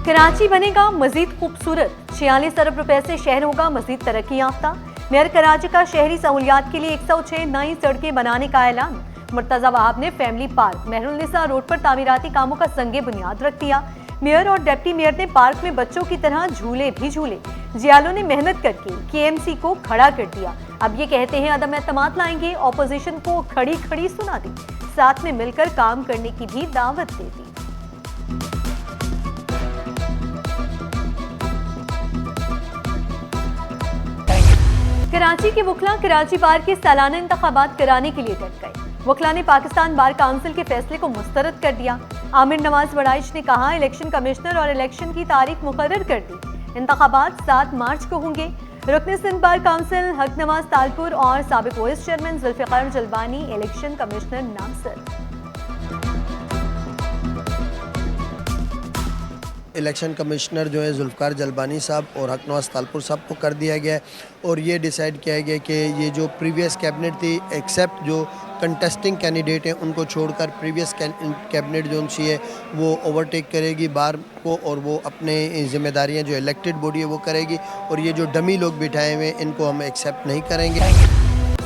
कराची बनेगा मजीद खूबसूरत, 46 अरब रुपए से शहर होगा मजीद तरक्की याफ्ता। मेयर कराची का शहरी सहूलियात के लिए 106 नई सड़कें बनाने का ऐलान। मुर्तजा वहाब ने फैमिली पार्क मेहरुन्निसा रोड पर तामीराती कामों का संगे बुनियाद रख दिया। मेयर और डिप्टी मेयर ने पार्क में बच्चों की तरह झूले भी झूले। जियालों ने मेहनत करके केएमसी को खड़ा कर दिया। अब ये कहते हैं अदम एतमाद लाएंगे, ऑपोजिशन को खड़ी खड़ी सुना दी, साथ में मिलकर काम करने की भी दावत दे दी। कराची के वकला कराची बार के सालाना इंतखाबात कराने के लिए डट गए। वकला ने पाकिस्तान बार काउंसिल के फैसले को मुस्तरद कर दिया। आमिर नवाज बड़ाइश ने कहा, इलेक्शन कमिश्नर और इलेक्शन की तारीख मुकर्रर कर दी। इंतखाबात 7 मार्च को होंगे। रुकन सिंध बार काउंसिल हक नवाज तालपुर और साबिक vice chairman Zulfiqar Jalbani election commissioner नामजद। इलेक्शन कमिश्नर जो है जुल्फिकार जलबानी साहब और हक नवाज तालपुर साहब को कर दिया गया और ये डिसाइड किया गया कि ये जो प्रीवियस कैबिनेट थी, एक्सेप्ट जो कंटेस्टिंग कैंडिडेट हैं उनको छोड़कर प्रीवियस कैबिनेट जो उनकी है वो ओवरटेक करेगी बार को, और वो अपने जिम्मेदारियां जो इलेक्टेड बॉडी है वो करेगी, और ये जो डमी लोग बिठाए हुए हैं इनको हम एक्सेप्ट नहीं करेंगे।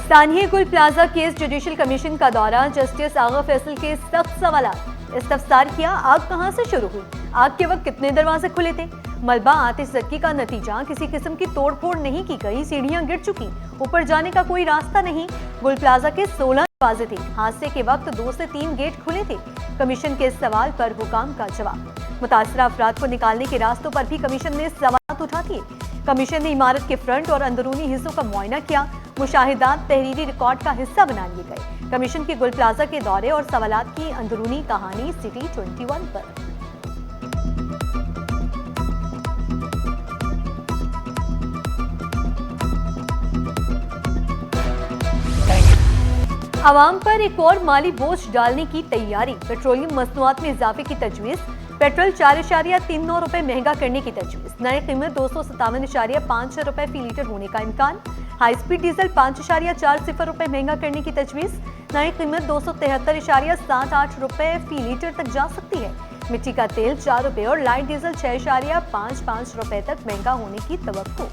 सानिया गुल प्लाजा केस जुडिशल कमीशन का दौरा, जस्टिस आगा फैसल के सख्त सवालात। इस्तफसार किया, आग कहां से शुरू हुई, आग के वक्त कितने दरवाजे खुले थे, मलबा आतिशज़दगी का नतीजा, किसी किस्म की तोड़फोड़ नहीं की गई, सीढ़ियां गिर चुकी, ऊपर जाने का कोई रास्ता नहीं। गुल प्लाजा के 16 दरवाजे थे, हादसे के वक्त 2 से 3 गेट खुले थे। कमीशन के सवाल पर हुकाम का जवाब। मुतासरा अफराद को निकालने के रास्तों पर भी कमीशन ने सवाल उठा दिए। कमीशन ने इमारत के फ्रंट और अंदरूनी हिस्सों का मुआयना किया। मुशाहिदात तहरीरी रिकॉर्ड का हिस्सा बना लिए गए। कमीशन के गुल प्लाजा के दौरे और सवालात की अंदरूनी कहानी सिटी 21 पर। आवाम पर एक और माली बोझ डालने की तैयारी। पेट्रोलियम मसनूआत में इजाफे की तजवीज़। पेट्रोल 4.39 रुपए महंगा करने की तजवीज़। नई कीमत 257.5 रुपए फी लीटर होने का इम्कान। हाई स्पीड डीजल 5.40 रुपए महंगा करने की तजवीज़। नई कीमत 273.78 रुपए फी लीटर तक जा सकती है। मिट्टी का तेल 4 रुपए और लाइट डीजल 6.55 रुपए तक महंगा होने की तवक्को।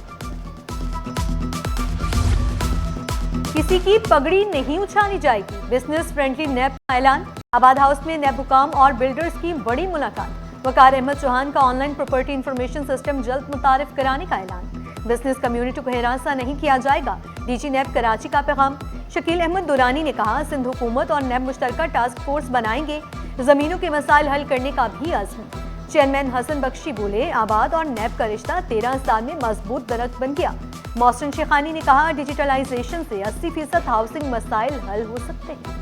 किसी की पगड़ी नहीं उछाली जाएगी, बिजनेस फ्रेंडली नैब का ऐलान। आबाद हाउस में नैब हुकाम और बिल्डर्स की बड़ी मुलाकात। वकार अहमद चौहान का ऑनलाइन प्रॉपर्टी इंफॉर्मेशन सिस्टम जल्द मुतारिफ कराने का ऐलान। बिजनेस कम्युनिटी को हिरासा नहीं किया जाएगा, डीजी नैब कराची का पैगाम। शकील अहमद दुरानी ने कहा, सिंध हुकूमत और नैब मुश्तरका टास्क फोर्स बनाएंगे, जमीनों के मसाइल हल करने का भी आज़म। चेयरमैन हसन बख्शी बोले, आबाद और नैब का रिश्ता 13 साल में मजबूत दरख्त बन गया। मोहसिन शेखानी ने कहा, डिजिटलाइजेशन से 80% हाउसिंग मसाइल हल हो सकते हैं।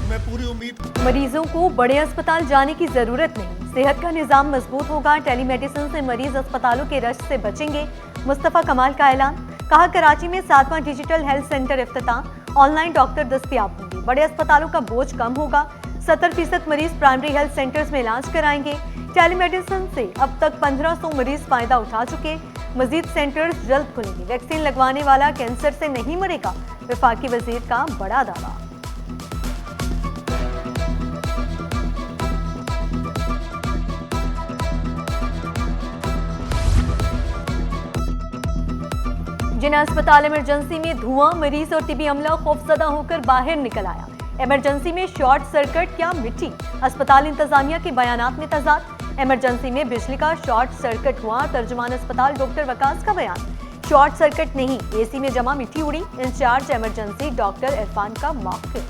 मैं पूरी उम्मीद। मरीजों को बड़े अस्पताल जाने की जरूरत नहीं, सेहत का निजाम मजबूत होगा। टेलीमेडिसिन से मरीज अस्पतालों के रश से बचेंगे। मुस्तफा कमाल का ऐलान। कहा, कराची में 7वां डिजिटल हेल्थ सेंटर इफ्तिताह। ऑनलाइन डॉक्टर दस्तयाब होंगे, बड़े अस्पतालों का बोझ कम होगा। 70% मरीज प्राइमरी हेल्थ सेंटर्स में इलाज कराएंगे। टेलीमेडिसिन से अब तक 1500 मरीज फायदा उठा चुके। मजीद सेंटर्स जल्द खुलेंगे। वैक्सीन लगवाने वाला कैंसर से नहीं मरेगा, वफाकी वजीर का बड़ा दावा। जिन अस्पताल इमरजेंसी में धुआं, मरीज और तिबी अमला खौफजदा होकर बाहर निकल आया। इमरजेंसी में शॉर्ट सर्किट या मिट्टी, अस्पताल इंतजामिया के बयानात में तजाद। इमरजेंसी में बिजली का शॉर्ट सर्किट हुआ, तर्जुमान अस्पताल डॉक्टर वकास का बयान। शॉर्ट सर्किट नहीं, एसी में जमा मिट्टी उड़ी। इंचार्ज इमरजेंसी डॉक्टर इरफान का मौक़िफ़।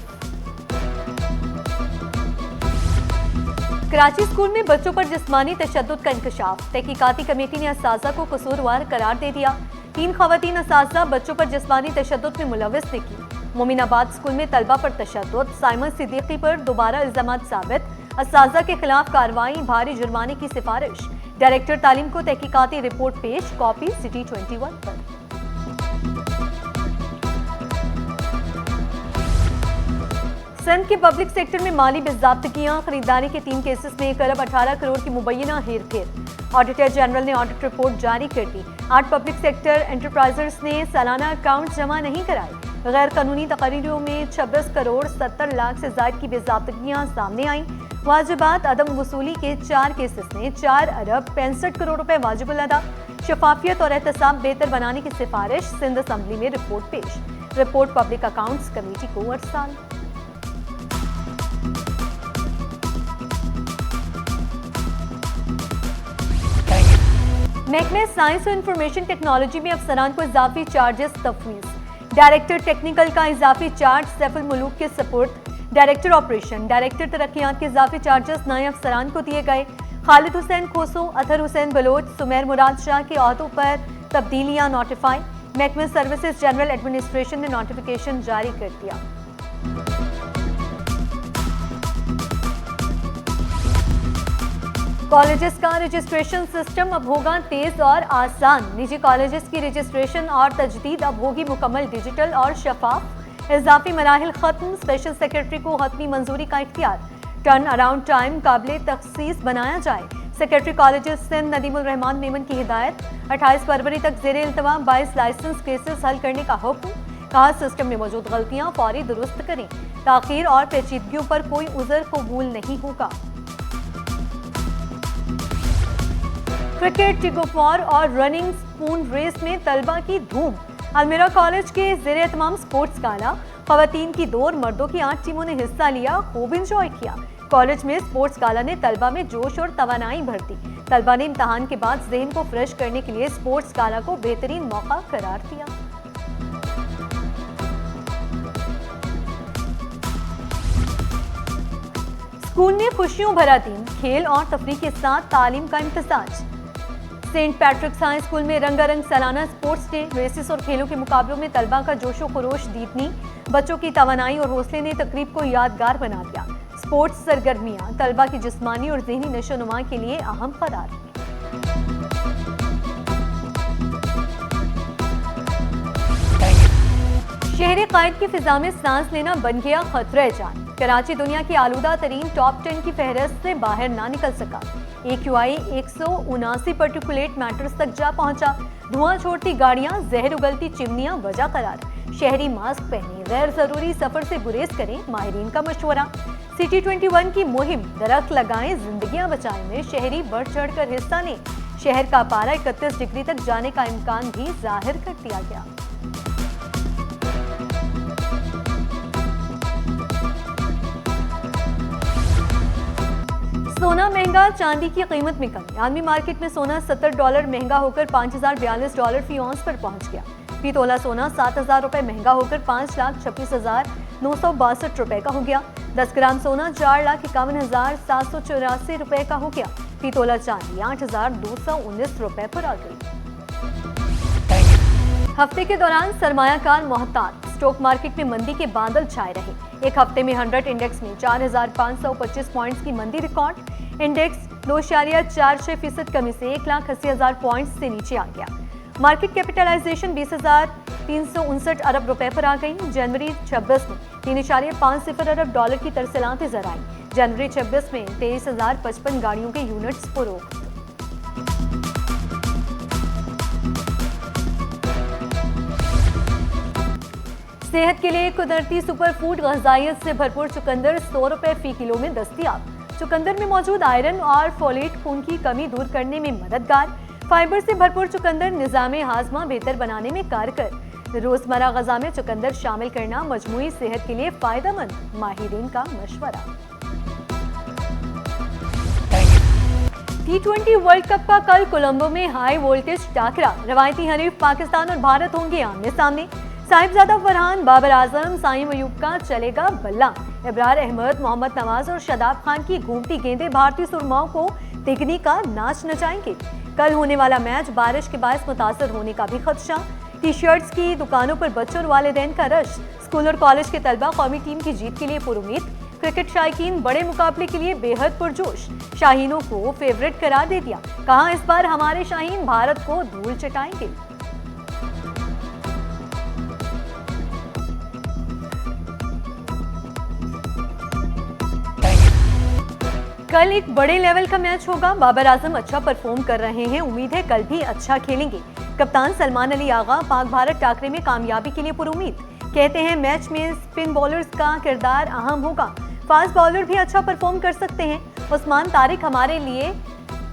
कराची स्कूल में बच्चों पर जिस्मानी तशद्दुद का इंकशाफ। तहकीकाती कमेटी ने असातिज़ा को कसूरवार करार दे दिया। 3 खवातीन असातिज़ा बच्चों पर जिस्मानी तशद्दुद में मुलव्वस निकली। मोमिनाबाद स्कूल में तलबा पर तशद्दुद, साइमन सिद्दीकी पर दोबारा इल्जामात साबित। असातिज़ा के खिलाफ कार्रवाई, भारी जुर्माने की सिफारिश। डायरेक्टर तालीम को तहकीकाती रिपोर्ट पेश, कॉपी सिटी 21 पर। सिंध के पब्लिक सेक्टर में माली बेज़ाब्तगियां, खरीदारी के 3 केसेस में 1 अरब 18 करोड़ की मुबैना हेर फेर। ऑडिटर जनरल ने ऑडिट रिपोर्ट जारी कर दी। 8 पब्लिक सेक्टर एंटरप्राइजर्स ने सालाना अकाउंट जमा नहीं कराए। गैर कानूनी तकरीरों में 26 करोड़ 70 लाख से ज्यादा की बेज़ाब्तगियां सामने आईं। वाजिबात अदम वसूली के 4 केसेस में 4 अरब 65 करोड़ रुपए वाजिबुल अदा। शफाफियत और एहतसाब बेहतर बनाने की सिफारिश, सिंध असम्बली में रिपोर्ट पेश। रिपोर्ट पब्लिक अकाउंट्स कमेटी को अरसाल। महकमे साइंस और इंफॉर्मेशन टेक्नोलॉजी में अफसरान को इजाफी चार्जेस तफवीज़। डायरेक्टर टेक्निकल का इजाफी चार्ज सैफुल मुलूक के सपोर्ट। डायरेक्टर ऑपरेशन, डायरेक्टर तरक्कियात के इजाफी चार्जेस नए अफसरान को दिए गए। खालिद हुसैन खोसो, अतहर हुसैन बलोच, सुमेर मुराद शाह के अहदों पर तब्दीलियां नोटिफाई। महकमे सर्विसेज जनरल एडमिनिस्ट्रेशन ने नोटिफिकेशन जारी कर दिया। कॉलेजेस का रजिस्ट्रेशन सिस्टम अब होगा तेज और आसान। निजी कॉलेजेस की रजिस्ट्रेशन और तजदीद अब होगी मुकम्मल डिजिटल और शफाफ। इजाफी मराहिल खत्म। स्पेशल सेक्रेटरी को हतमी मंजूरी का इख्तियार। टर्न अराउंड टाइम काबिल तखसीस बनाया जाए। सेक्रेटरी कॉलेजेस सिंध नदीमुल रहमान मेमन की हिदायत। 28 फरवरी तक जेर इल्तवा 22 लाइसेंस केसेस हल करने का हुक्म। कहा सिस्टम में मौजूद गलतियां फौरी दुरुस्त करें। ताखीर और पेचीदगियों पर कोई उज़र कबूल नहीं होगा। क्रिकेट, टिग ऑफ वॉर और रनिंग स्पून रेस में तलबा की धूम। अलमीरा कॉलेज के ज़ेर एहतमाम स्पोर्ट्स गाला। ख़वातीन की 2 और मर्दों की 8 टीमों ने हिस्सा लिया, खूब इंजॉय किया। कॉलेज में स्पोर्ट्स गाला ने तलबा में जोश और तवानाई भर दी। तलबा ने इम्तहान के बाद ज़हन को फ्रेश करने के लिए स्पोर्ट्स गाला को बेहतरीन मौका करार दिया। स्कूल में खुशियों भरा दिन, खेल और तफरीह के साथ तालीम का इम्तिजाज। सेंट पैट्रिक्स हाई स्कूल में रंगारंग सालाना स्पोर्ट्स डे। रेसिस और खेलों के मुकाबलों में तलबा का जोशो खरोश दीदनी। बच्चों की तवानाई और हौसले ने तकरीब को यादगार बना दिया। स्पोर्ट्स सरगर्मियां तलबा की जिस्मानी और ज़हनी नशोनुमा के लिए अहम करार। शहरी कायद की फिजा में सांस लेना बन गया खतरे जान। कराची दुनिया की आलूदा तरीन टॉप 10 की फहरिस्त से बाहर ना निकल सका। AQI 179 पर्टिकुलेट मैटर्स तक जा पहुंचा। धुआं छोड़ती गाड़ियां, जहर उगलती चिमनियां वजह करार। शहरी मास्क पहने, गैर जरूरी सफर से गुरेज करें, माहिरीन का मशवरा। सिटी 21 की मुहिम दरख्त लगाएं जिंदगियां बचाएं में शहरी बढ़ चढ़कर हिस्सा लें। शहर का पारा 31 डिग्री तक जाने का इम्कान भी जाहिर कर दिया गया। सोना महंगा, चांदी की कीमत में कमी। आलमी मार्केट में सोना $70 महंगा होकर $5042 फी औंस पर पहुंच गया। फी तोला सोना 7,000 रुपए महंगा होकर 5,26,962 रुपए का हो गया। 10 ग्राम सोना 4,51,784 रुपए का हो गया। फी तोला चांदी 8,219 रुपए पर आ गई। हफ्ते के दौरान सरमायाकार मोहतात। स्टॉक मार्केट में मंदी के बादल छाए रहे। एक हफ्ते में 100 इंडेक्स में 4,525 पॉइंट्स की मंदी रिकॉर्ड। इंडेक्स 2.46% कमी से 1,80,000 पॉइंट्स से नीचे आ गया। मार्केट कैपिटलाइजेशन 20,359 अरब रुपए पर आ गई। जनवरी 26 में 3.50 अरब डॉलर की तरसलात नजर आई। जनवरी 26 में 23,055 गाड़ियों के यूनिट्स फरोख्त। सेहत के लिए कुदरती सुपर फूड ग़िज़ाइयत से भरपूर चुकंदर 100 रुपए फी किलो में दस्तयाब। चुकंदर में मौजूद आयरन और फोलेट खून की कमी दूर करने में मददगार। फाइबर से भरपूर चुकंदर निज़ाम हाजमा बेहतर बनाने में कारगर। रोजमर्रा ग़िज़ा में चुकंदर शामिल करना मजमूई सेहत के लिए फायदेमंद, माहिरीन का मशवरा। T20 वर्ल्ड कप का कल कोलंबो में हाई वोल्टेज टाकरा। रवायती हरीफ पाकिस्तान और भारत होंगे आमने सामने। साहिबजादा फरहान, बाबर आजम, साइम अयूब का चलेगा बल्ला। इब्रार अहमद, मोहम्मद नवाज और शादाब खान की घूमती गेंदें भारतीय सुरमाओं को तिगनी का नाच नचाएंगे। कल होने वाला मैच बारिश के बायस मुतासर होने का भी खदशा। टी शर्ट्स की दुकानों पर बच्चों और वालिदैन का रश। स्कूल और कॉलेज के तलबा कौमी टीम की जीत के लिए पुरुमीद। क्रिकेट शायकीन बड़े मुकाबले के लिए बेहद पुरजोश। शाहीनों को फेवरेट करार दे दिया। कहा इस बार हमारे शाहीन भारत को धूल चटाएंगे। कल एक बड़े लेवल का मैच होगा। बाबर आजम अच्छा परफॉर्म कर रहे हैं, उम्मीद है कल भी अच्छा खेलेंगे। कप्तान सलमान अली आगा पाक भारत टाकरे में कामयाबी के लिए पुरुमीद। कहते हैं मैच में स्पिन बॉलर्स का किरदार अहम होगा, फास्ट बॉलर भी अच्छा परफॉर्म कर सकते हैं। उस्मान तारिक हमारे लिए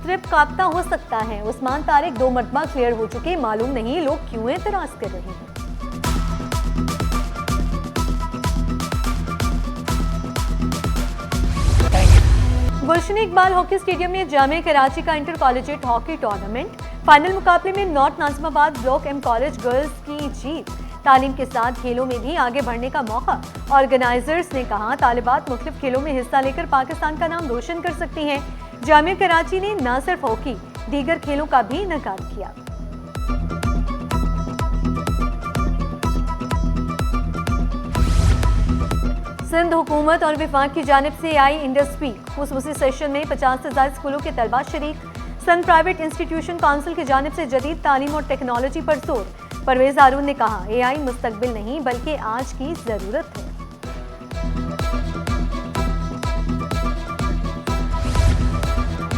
ट्रिप कापता हो सकता है। उस्मान तारिक 2 मरतबा क्लियर हो चुके, मालूम नहीं लोग क्यों एतराज कर रहे हैं। गुलशन इकबाल हॉकी स्टेडियम में जामिया कराची का inter collegiate hockey tournament final मुकाबले में north Nazimabad block M college girls की जीत। तालीम के साथ खेलों में भी आगे बढ़ने का मौका। ऑर्गेनाइजर्स ने कहा तालिबात मुख्तलिफ खेलों में हिस्सा लेकर पाकिस्तान का नाम रोशन कर सकती हैं। जामिया कराची ने न सिर्फ हॉकी दीगर खेलों का भी इनेकार किया। सिंध हुकूमत और विफाक की जानिब से आई इंडस वीक खुसूसी सेशन में 50 से ज्यादा स्कूलों के तलबा शरीक। सिंध प्राइवेट इंस्टीट्यूशन काउंसिल की जानिब से जदीद तालीम और टेक्नोलॉजी पर जोर। परवेज हारून ने कहा AI मुस्तकबिल नहीं बल्कि आज की जरूरत है।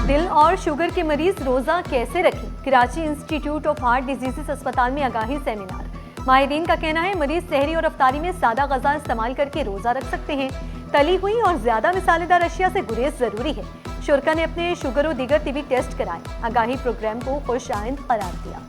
दिल और शुगर के मरीज रोजा कैसे रखें? Karachi institute of heart diseases अस्पताल में आगाही सेमिनार। माहिरीन का कहना है मरीज सहरी और अफ्तारी में सादा गज़ा इस्तेमाल करके रोजा रख सकते हैं। तली हुई और ज्यादा मिसालेदार अशिया से गुरेज जरूरी है। शुरका ने अपने शुगर और दीगर तिबी टेस्ट कराए। आगाही प्रोग्राम को खुश आइंद करार दिया।